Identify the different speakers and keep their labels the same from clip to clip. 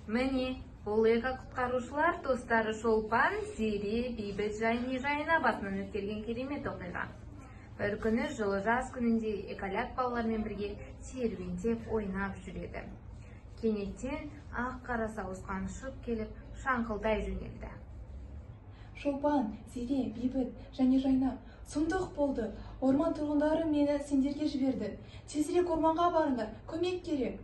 Speaker 1: Міне, бұл эко-құтқарушылар достары Шолпан, Зере, Бейбіт жайына басынан өткерген керемет оқиға. Бір күні жылы жаз күнінде эколяк балалармен бірге серуендеп ойнап жүреді. Кенеттен ақ қара сауысқан ұшып келіп, шаңқылдай жөнелді.
Speaker 2: Шолпан, Зере, Бейбіт жайына сұмдық болды. Орман тұрғындары мені сендерге жіберді. Тезірек орманға барыңдар, көмек керек.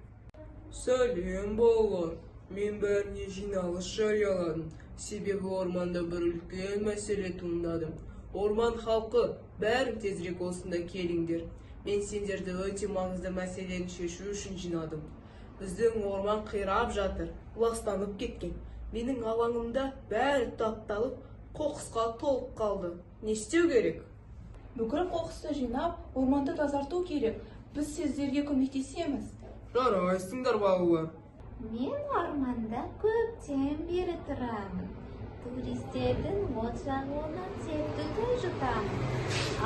Speaker 3: Сәлем балалар, мен бәріне жиналыс жарияладым. Себебі орманда бір үлкен мәселе туындады. Орман халқы, бәрің тезірек осында келіңдер. Мен сендерді өте маңызды мәселені шешу үшін жинадым. Біздің орман қирап жатыр, ластанып кеткен. Менің алаңымда бәрі тапталып, қоқысқа толып қалды. Не істеу керек?
Speaker 2: Бүкіл қоқысты жинап, орманды тазарту керек. Біз сіздерге көмектесеміз.
Speaker 3: Жарайсыңдар балалар.
Speaker 4: Мен орманда көптен бері тұрамын. Туристердің от жағуынан септігін жұтамын.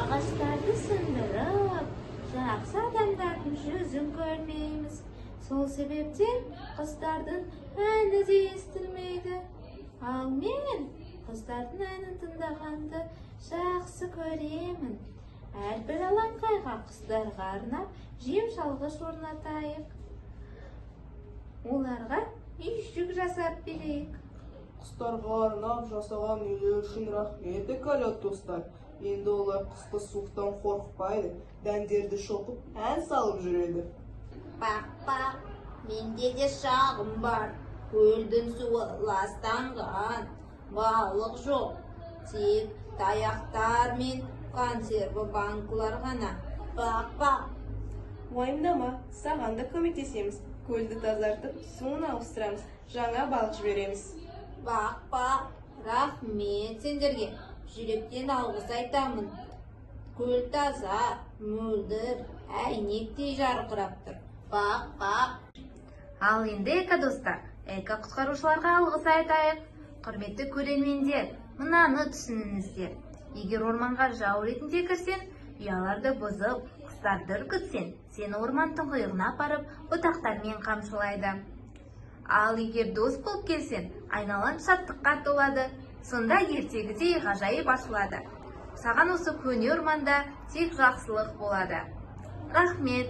Speaker 4: Ағаштарды сындырып, жақсы адамдардың жүзін көрмейміз. Сол себептен құстардың әні де естілмейді. Ал мен құстардың әнін тыңдағанды жақсы көремін. Әрбір алаңқайға құстарға арнап жем шалғыш орнатайық. Оларға үйшік жасап берейік.
Speaker 3: Құстарға арнап жасаған үйлер үшін рахмет эколят достар. Енді олар қысқы суықтан қорықпайды, дәндерді шоқып, ән салып жүреді.
Speaker 4: Бақ, менде де шағым бар. Көлдің суы ластанған, балық жоқ. Тек таяқтар мен консерві банкылар ғана. Бақ.
Speaker 5: Уайымдама, саған да көмектесеміз. Көлді тазартып, суын ауыстырамыз, жаңа балық жібереміз.
Speaker 4: Бақ, рахмет сендерге. Жүректен алғыс айтамын. Көл таза, мөлдір, әйнектей жарқырап тұр. Бақ.
Speaker 1: Ал енді эко-достар, эко-құтқарушыларға алғыс айтайық. Құрметті көрермендер, мынаны түсініңіздер. Егер орманға жау ретінде кірсең, ұяларды бұзып, құстарды үркітсең, сені орман тұңғиығына апарып, бұтақтармен қамшылайды. Ал егер дос болып келсең, айналаң шаттыққа толады. Сонда ертегідей ғажайып ашылады. Саған осы көне орманда тек жақсылық болады. Рахмет.